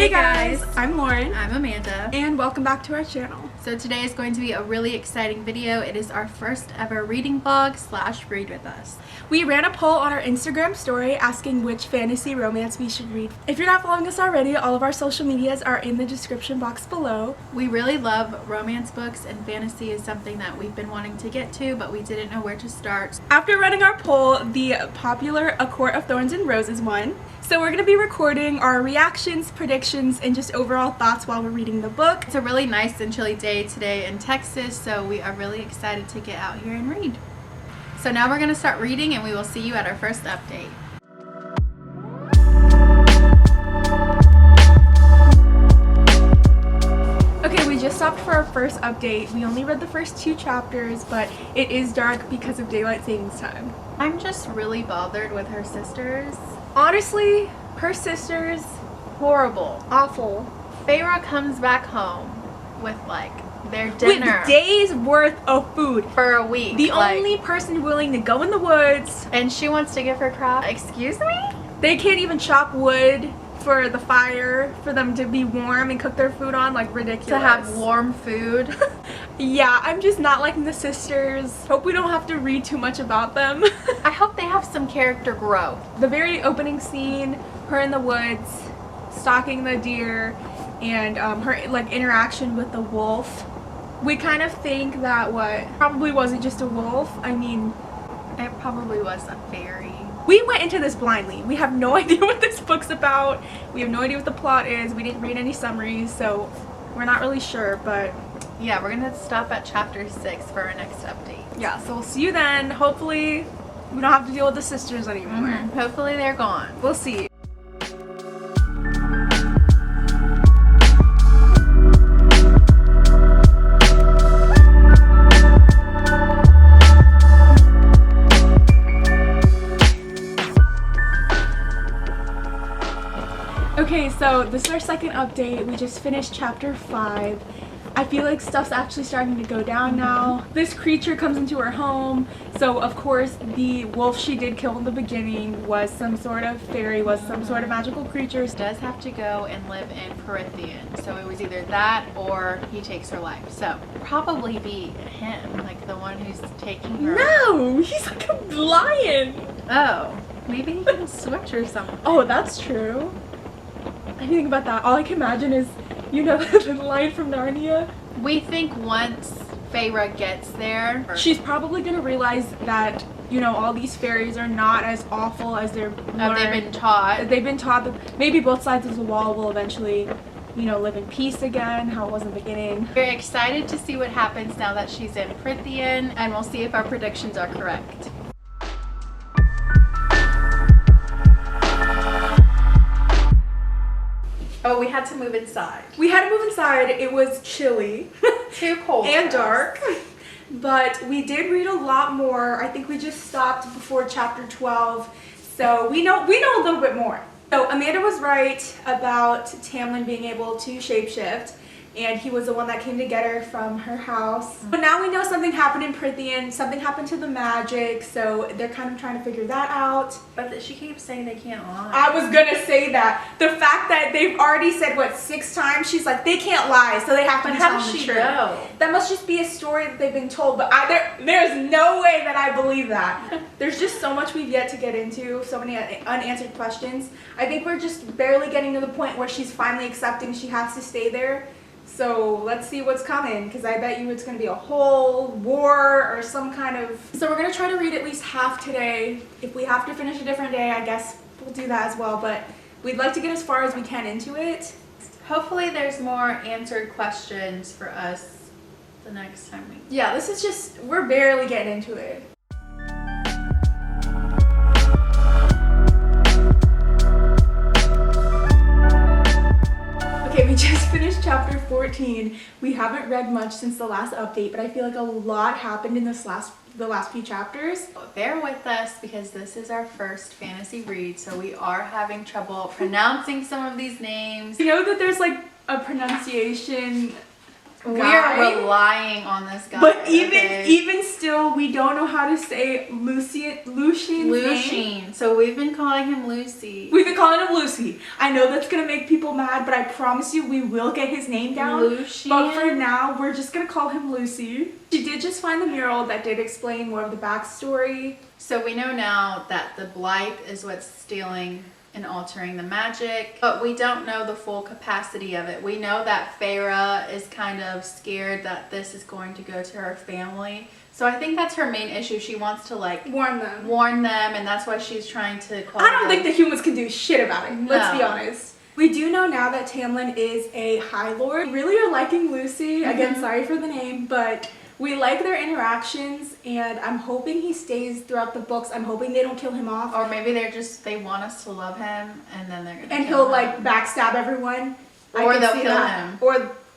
Hey guys, I'm Lauren. I'm Amanda. And welcome back to our channel. So today is going to be a really exciting video. It is our first ever reading vlog / read with us. We ran a poll on our Instagram story asking which fantasy romance we should read. If you're not following us already, all of our social medias are in the description box below. We really love romance books, and fantasy is something that we've been wanting to get to, but we didn't know where to start. After running our poll, the popular A Court of Thorns and Roses won. So we're going to be recording our reactions, predictions, and just overall thoughts while we're reading the book. It's a really nice and chilly day today in Texas, so we are really excited to get out here and read. So now we're going to start reading, and we will see you at our first update. Okay, we just stopped for our first update. We only read the first 2 chapters, but it is dark because of daylight savings time. I'm just really bothered with her sisters. Honestly, her sisters, Horrible. awful. Feyre comes back home with like their dinner With days worth of food. for a week. The like, only person willing to go in the woods. and she wants to give her craft. Excuse me? They can't even chop wood for the fire for them to be warm and cook their food on, like ridiculous. To have warm food. Yeah, I'm just not liking the sisters. Hope we don't have to read too much about them. I hope they have some character growth. The very opening scene, her in the woods, stalking the deer, and her like interaction with the wolf. We kind of think that probably wasn't just a wolf. I mean, It probably was a fairy. we went into this blindly. We have no idea what this book's about. We have no idea what the plot is. We didn't read any summaries, so we're not really sure, but Yeah, we're gonna stop at chapter 6 for our next update. yeah, so we'll see you then. Hopefully we don't have to deal with the sisters anymore. Hopefully they're gone. We'll see. Okay, so this is our second update. We just finished chapter 5. I feel like stuff's actually starting to go down now. This creature comes into her home. So of course the wolf she did kill in the beginning was some sort of fairy, was some sort of magical creature. Does have to go and live in Prythian. So it was either that or he takes her life. So probably be him, like the one who's taking her. No, he's like a lion. Oh, maybe he can switch or something. Oh, that's true. I didn't think about that. All I can imagine is, you know, the lion from Narnia. We think once Feyre gets there, She's probably gonna realize that, you know, all these fairies are not as awful as they've been taught. They've been taught that maybe both sides of the wall will eventually, you know, live in peace again, how it was in the beginning. We're excited to see what happens now that she's in Prythian, and we'll see if our predictions are correct. Oh, we had to move inside. We had to move inside. It was chilly. Too cold. And dark. But we did read a lot more. I think we just stopped before chapter 12. So we know a little bit more. So Amanda was right about Tamlin being able to shapeshift, and he was the one that came to get her from her house. But now we know something happened in Prythian, something happened to the magic, so they're kind of trying to figure that out. But she keeps saying they can't lie. I was gonna say that. The fact that they've already said, what, 6 times? She's like, they can't lie, so they have to be telling the truth. That must just be a story that they've been told, but there's no way that I believe that. There's just so much we've yet to get into, so many unanswered questions. I think we're just barely getting to the point where she's finally accepting she has to stay there. So let's see what's coming, because I bet you it's going to be a whole war or some kind of... So we're going to try to read at least half today. If we have to finish a different day, I guess we'll do that as well, but we'd like to get as far as we can into it. Hopefully there's more answered questions for us the next time we... Yeah, this is just... we're barely getting into it. Okay, we just finished chapter 14. We haven't read much since the last update, but I feel like a lot happened in the last few chapters. Bear with us because this is our first fantasy read, so we are having trouble pronouncing some of these names. You know that there's like a pronunciation We are relying on this guy. But even still, we don't know how to say Lucian's name. So we've been calling him Lucy. We've been calling him Lucy. I know that's gonna make people mad, but I promise you we will get his name down. Lucian. But for now, we're just gonna call him Lucy. She did just find the mural that did explain more of the backstory. So we know now that the blight is what's stealing and altering the magic, but we don't know the full capacity of it. We know that Feyre is kind of scared that this is going to go to her family. So I think that's her main issue. She wants to like warn them, and that's why she's trying to call I don't think the humans can do shit about it. No. Let's be honest. We do know now that Tamlin is a High Lord. We really are liking Lucy. Again, sorry for the name, but we like their interactions, and I'm hoping he stays throughout the books. I'm hoping they don't kill him off. Or maybe they want us to love him, and then they're gonna and he'll like backstab everyone. Or they'll kill him.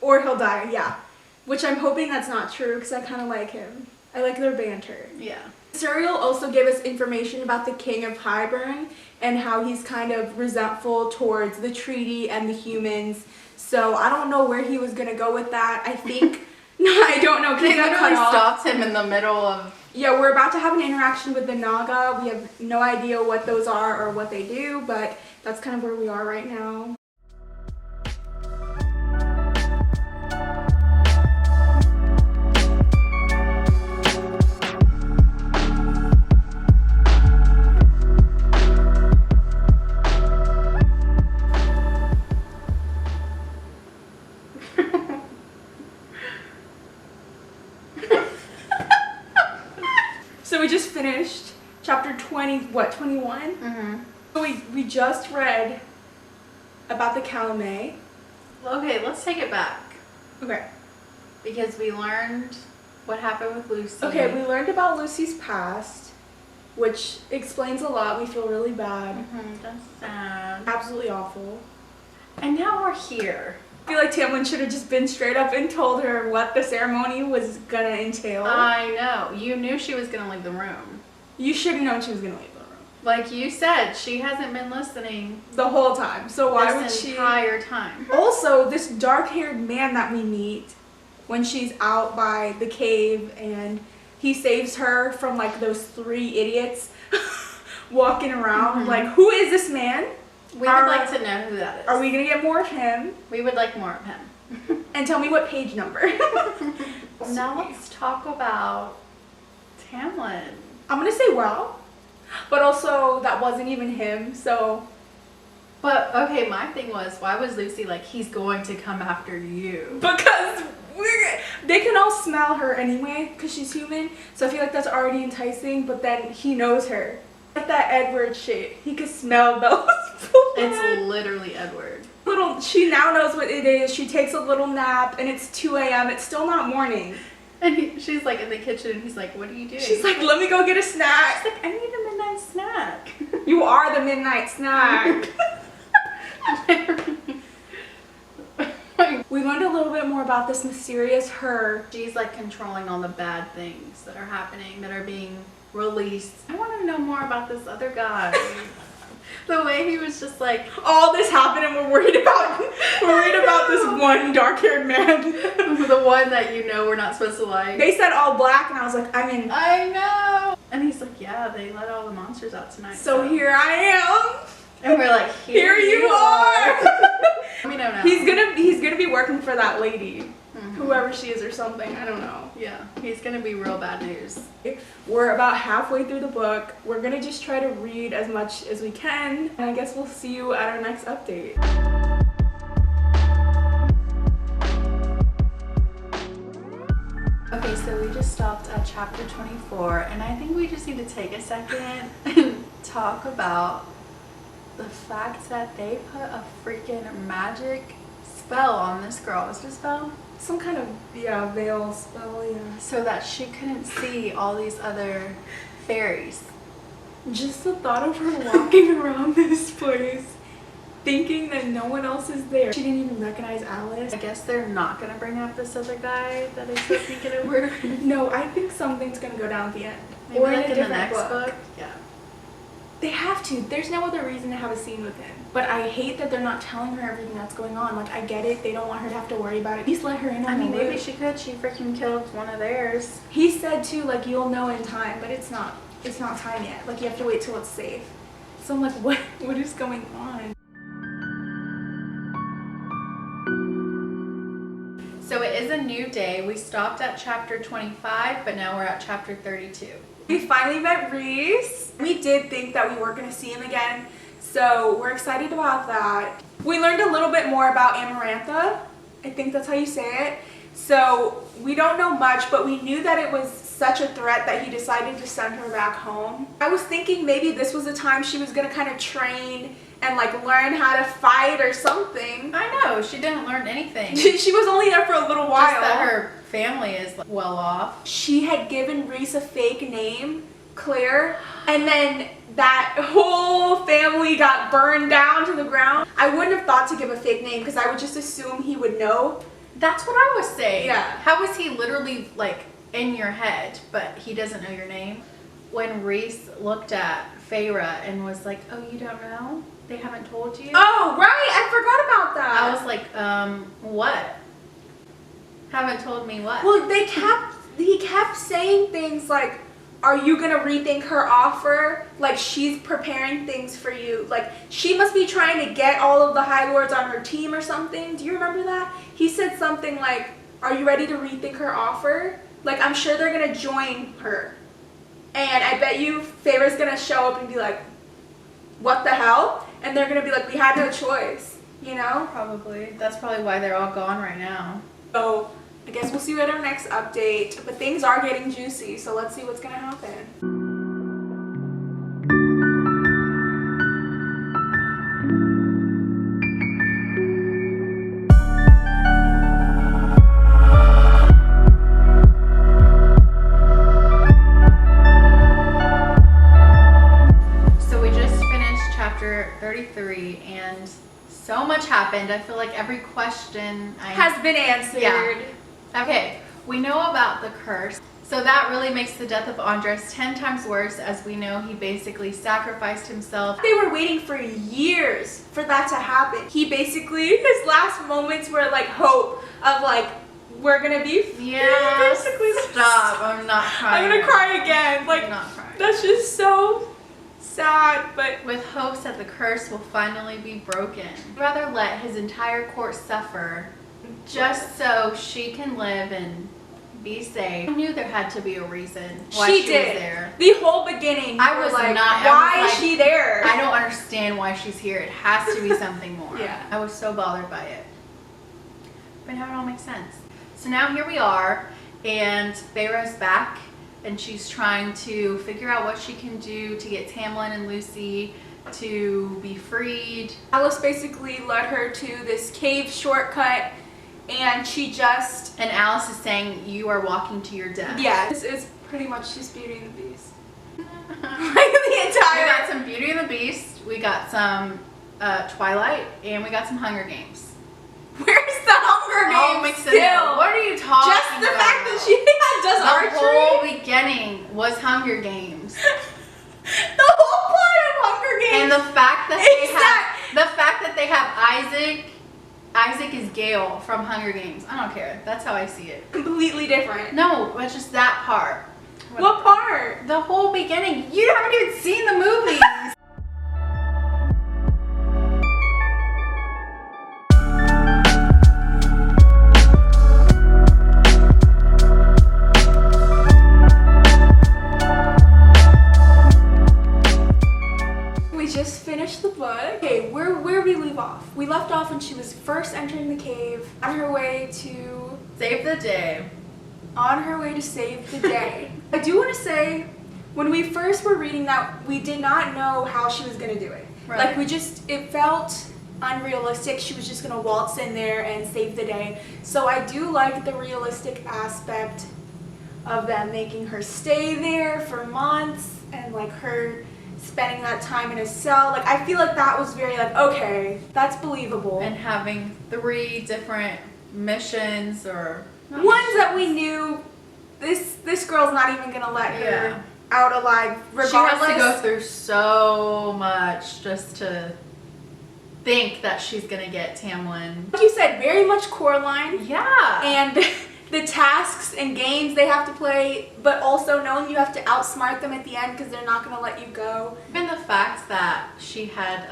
Or he'll die, yeah. Which I'm hoping that's not true, because I kind of like him. I like their banter. Yeah. Suriel also gave us information about the King of Hybern and how he's kind of resentful towards the treaty and the humans. So I don't know where he was going to go with that. I think... No, I don't know. They literally stopped him in the middle of... Yeah, we're about to have an interaction with the Naga. We have no idea what those are or what they do, but that's kind of where we are right now. So we just finished chapter 21? Mm-hmm. So we just read about the Calanmai. Okay, let's take it back. Okay. Because we learned what happened with Lucy. Okay, we learned about Lucy's past, which explains a lot. We feel really bad. Mm-hmm, that's sad. Absolutely awful. And now we're here. I feel like Tamlin should have just been straight up and told her what the ceremony was gonna entail. I know. You knew she was gonna leave the room. You should have known she was gonna leave the room. Like you said, she hasn't been listening the whole time. So why would this she? Entire time. Also, this dark-haired man that we meet when she's out by the cave and he saves her from like those 3 idiots walking around. Mm-hmm. Like, who is this man? We would like to know who that is. Are we gonna get more of him? We would like more of him. And tell me what page number. Now let's talk about Tamlin. I'm gonna say well, but also that wasn't even him, so. But okay, my thing was, why was Lucy like, he's going to come after you? Because they can all smell her anyway, because she's human, so I feel like that's already enticing, but then he knows her. Like that Edward shit. He could smell those. It's literally Edward. She now knows what it is. She takes a little nap and it's 2 a.m. It's still not morning. And she's like in the kitchen and he's like, what are you doing? She's like, let me go get a snack. She's like, I need a midnight snack. You are the midnight snack. We learned a little bit more about this mysterious her. She's like controlling all the bad things that are happening, that are being released. I want to know more about this other guy. The way he was just like, all this happened and we're worried about this one dark-haired man. The one that you know we're not supposed to like. They said all black and I was like, I know. And he's like, yeah, they let all the monsters out tonight. So here I am. And we're like, here you are. We don't know. He's gonna be working for that lady. Whoever she is or something, I don't know. Yeah, he's gonna be real bad news. We're about halfway through the book. We're gonna just try to read as much as we can, and I guess we'll see you at our next update. Okay, so we just stopped at chapter 24, and I think we just need to take a second and talk about the fact that they put a freaking magic spell on this girl. Is it a spell? Some kind of, veil spell, yeah. So that she couldn't see all these other fairies. Just the thought of her walking around this place, thinking that no one else is there. She didn't even recognize Alice. I guess they're not gonna bring up this other guy that is so thinking over. No, I think something's gonna go down at the end. Maybe or like in a in the different next book. Yeah. They have to. There's no other reason to have a scene with him. But I hate that they're not telling her everything that's going on. Like, I get it. They don't want her to have to worry about it. Please let her in on the loop. Maybe she could. She freaking killed one of theirs. He said, too, like, you'll know in time. But it's not time yet. Like, you have to wait till it's safe. So I'm like, what is going on? So it is a new day. We stopped at chapter 25, but now we're at chapter 32. We finally met RHYS. We did think that we weren't going to see him again, so we're excited about that. We learned a little bit more about Amarantha. I think that's how you say it. So we don't know much, but we knew that it was such a threat that he decided to send her back home. I was thinking maybe this was the time she was going to kind of train and like learn how to fight or something. I know, she didn't learn anything. She was only there for a little while. Just that her family is like, well off. She had given RHYS a fake name, Claire, and then that whole family got burned down to the ground. I wouldn't have thought to give a fake name because I would just assume he would know. That's what I was saying. Yeah. How is he literally like in your head, but he doesn't know your name? When RHYS looked at Feyre and was like, oh, you don't know? They haven't told you? Oh, right. I forgot about that. I was like, what? Haven't told me what? Well, he kept saying things like, are you going to rethink her offer? Like, she's preparing things for you. Like, she must be trying to get all of the High Lords on her team or something. Do you remember that? He said something like, are you ready to rethink her offer? Like, I'm sure they're going to join her. And I bet you Feyre's going to show up and be like, what the hell? And they're going to be like, we had no choice, you know? Probably. That's probably why they're all gone right now. So I guess we'll see you at our next update. But things are getting juicy, so let's see what's going to happen. And so much happened. I feel like every question has been answered. Yeah. Okay, we know about the curse. So that really makes the death of Andres 10 times worse, as we know he basically sacrificed himself. They were waiting for years for that to happen. He basically, his last moments were like hope of like, we're gonna be basically stop. I'm not crying. I'm gonna cry again. Like, I'm not crying. That's just so sad, but with hopes that the curse will finally be broken. I'd rather let his entire court suffer just so she can live and be safe. I knew there had to be a reason why she was there. The whole beginning, I was like, not. Why is she there? I don't understand why she's here. It has to be something more. Yeah. I was so bothered by it. But now it all makes sense. So now here we are, and Feyre's back. And she's trying to figure out what she can do to get Tamlin and Lucy to be freed. Alice basically led her to this cave shortcut, and and Alice is saying, you are walking to your death. Yeah, this is pretty much just Beauty and the Beast. We got some Beauty and the Beast, we got some Twilight, and we got some Hunger Games. Where's the Hunger Games still? What are you talking about? Just the fact that she does archery? The whole beginning was Hunger Games. The whole plot of Hunger Games. And the fact that they have Isaac is Gale from Hunger Games. I don't care. That's how I see it. Completely different. No, it's just that part. What part? The whole beginning. You haven't even seen the movie. The book. Okay, where we leave off? We left off when she was first entering the cave on her way to save the day. On her way to save the day. I do want to say, when we first were reading that, we did not know how she was going to do it. Right. Like, it felt unrealistic. She was just going to waltz in there and save the day. So I do like the realistic aspect of them making her stay there for months and like her spending that time in a cell. Like, I feel like that was very like, okay, that's believable. And having 3 different missions or ones that we knew this girl's not even gonna let her out alive regardless. She has to go through so much just to think that she's gonna get Tamlin. Like you said, very much Coraline. Yeah. And the tasks and games they have to play, but also knowing you have to outsmart them at the end because they're not gonna let you go. And the fact that she had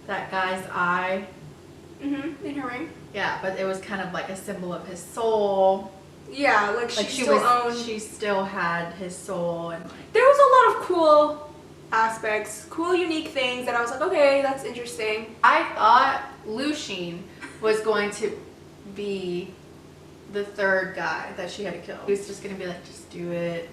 that guy's eye. In her ring. Yeah, but it was kind of like a symbol of his soul. Yeah, like she still had his soul, and like, there was a lot of cool aspects, cool unique things that I was like, okay, that's interesting. I thought Lucian was going to be the third guy that she had to kill. He was just gonna be like, just do it.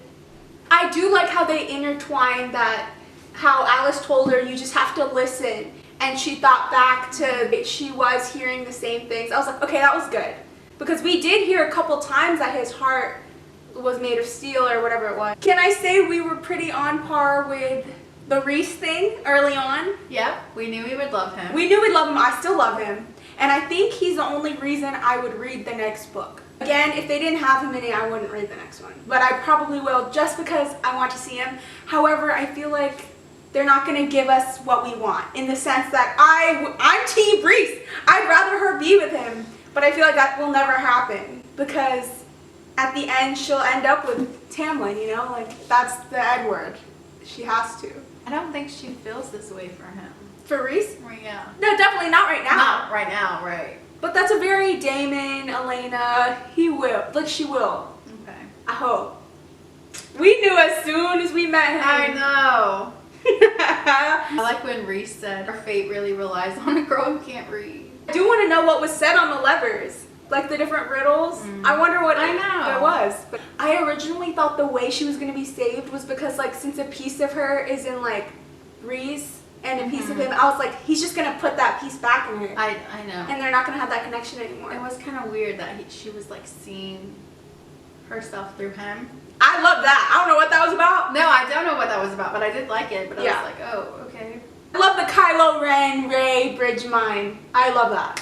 I do like how they intertwined that, how Alice told her you just have to listen, and she thought back to she was hearing the same things. I was like, okay, that was good. Because we did hear a couple times that his heart was made of steel or whatever it was. Can I say we were pretty on par with the RHYS thing early on? Yeah, we knew we would love him. We knew we'd love him. I still love him. And I think he's the only reason I would read the next book. Again, if they didn't have him in it, I wouldn't read the next one. But I probably will just because I want to see him. However, I feel like they're not going to give us what we want. In the sense that I'm Team RHYS. I'd rather her be with him. But I feel like that will never happen. Because at the end, she'll end up with Tamlin, you know? Like, that's the Edward. She has to. I don't think she feels this way for him. For RHYS? Yeah. No, definitely not right now. Not right now, right. But that's a very Damon, Elena, he will. Like, she will. Okay. I hope. We knew as soon as we met him. I know. I like when RHYS said, our fate really relies on a girl who can't read. I do want to know what was said on the levers. Like the different riddles. I wonder what it was. But I originally thought the way she was going to be saved was because, like, since a piece of her is in, like, RHYS and a piece of him, I was like, he's just going to put that piece back in her. I know. And they're not going to have that connection anymore. It was kind of weird that she was, like, seeing herself through him. I love that. I don't know what that was about. No, I don't know what that was about, but I did like it. But I was like, oh, okay. I love the Kylo Ren, Rey, bridge mind. I love that.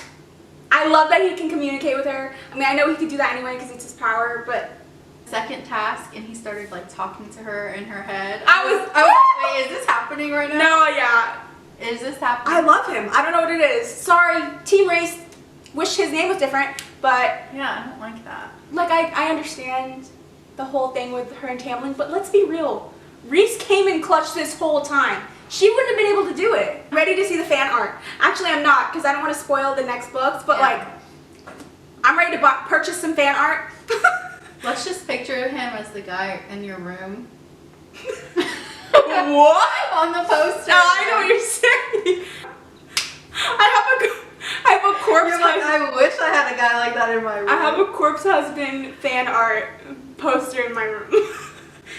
I love that he can communicate with her. I mean, I know he could do that anyway because it's his power, but... Second task, and he started, like, talking to her in her head. I was like, wait, is this happening right now? No, yeah. Is this happening? I love him. I don't know what it is. Sorry, Team RHYS. Wish his name was different, but... Yeah, I don't like that. Like, I understand the whole thing with her and Tamlin, but let's be real. RHYS came in clutch this whole time. She wouldn't have been able to do it. Ready to see the fan art. Actually, I'm not, because I don't want to spoil the next books, but like, I'm ready to purchase some fan art. Let's just picture him as the guy in your room. What? On the poster. No, I know what you're saying. I have a corpse husband. I wish I had a guy like that in my room. I have a corpse husband fan art poster in my room.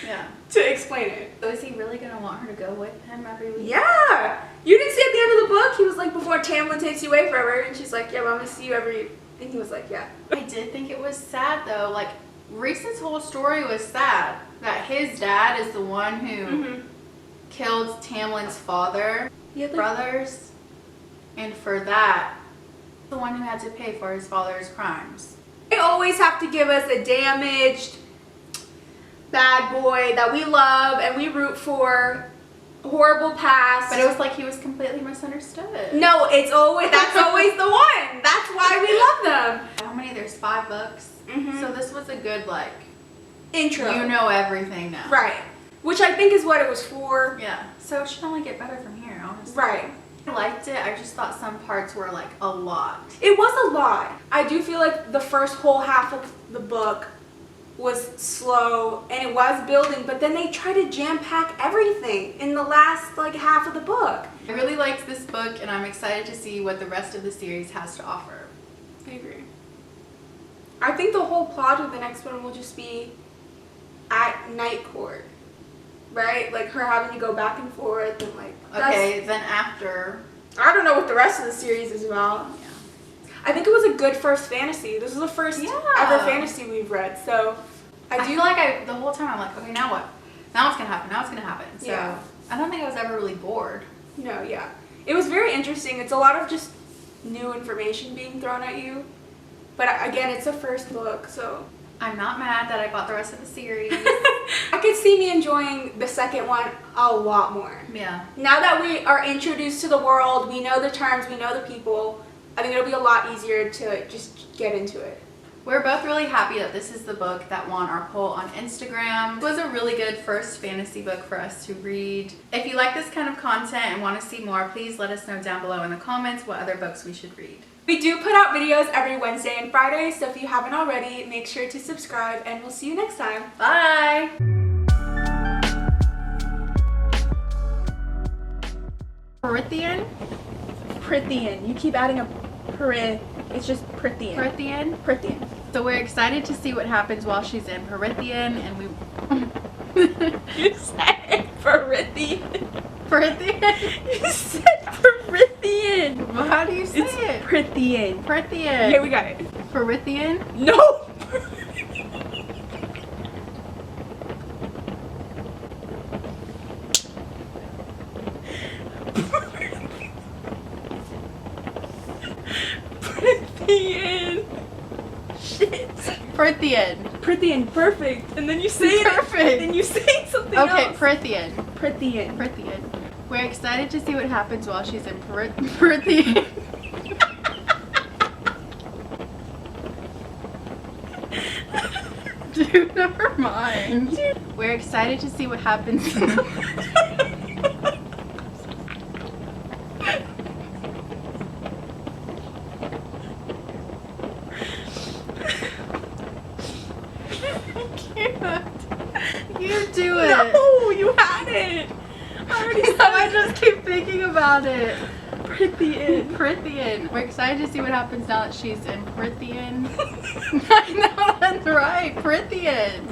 Yeah. To explain it. So is he really going to want her to go with him every week? Yeah. You didn't see at the end of the book, he was like, before Tamlin takes you away forever, and she's like, yeah, well, I'm going to see you every... And he was like, yeah. I did think it was sad, though. Like, RHYS's whole story was sad. That his dad is the one who killed Tamlin's father, brothers, and for that, the one who had to pay for his father's crimes. They always have to give us a damaged bad boy that we love and we root for, horrible past. But it was like he was completely misunderstood. No, that's always the one. That's why we love them. How many? There's 5 books. So this was a good, like, intro. You know everything now. Right. Which I think is what it was for. Yeah. So it should only get better from here, honestly. Right. I liked it. I just thought some parts were, like, a lot. It was a lot. I do feel like the first whole half of the book was slow and it was building, but then they try to jam-pack everything in the last, like, half of the book. I really liked this book, and I'm excited to see what the rest of the series has to offer. I agree. I think the whole plot of the next one will just be at night court, right? Like her having to go back and forth and like... Okay, then after... I don't know what the rest of the series is about. Yeah. I think it was a good first fantasy. This is the first ever fantasy we've read, so... I feel like the whole time I'm like, okay, now what? Now what's going to happen? Now what's going to happen? So I don't think I was ever really bored. No, yeah. It was very interesting. It's a lot of just new information being thrown at you. But again, it's a first book, so... I'm not mad that I bought the rest of the series. I could see me enjoying the second one a lot more. Yeah. Now that we are introduced to the world, we know the terms, we know the people, I think it'll be a lot easier to just get into it. We're both really happy that this is the book that won our poll on Instagram. It was a really good first fantasy book for us to read. If you like this kind of content and want to see more, please let us know down below in the comments what other books we should read. We do put out videos every Wednesday and Friday, so if you haven't already, make sure to subscribe, and we'll see you next time. Bye! Prithian? Prithian. You keep adding a Prithian. It's just Prithian. Prithian? Prithian. So we're excited to see what happens while she's in Prithian, and we... You said Prithian. Prithian? You said Prithian. Well, how do you say It's it? Prithian. Prithian. Here we got it. Prithian? No. Prithian. Shit. Prithian. Prithian, perfect. And then you say it. Perfect. Then you say something Okay, else. Prithian. Prithian. Prithian. We're excited to see what happens while she's in Prithian. Dude, never mind. Dude. We're excited to see what happens. You do it. No, you had it. I already said I just keep thinking about it. Prithian. Prithian. We're excited to see what happens now that she's in Prithian. I know that's right. Prithian.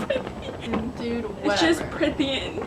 Dude, whatever. It's just Prithian.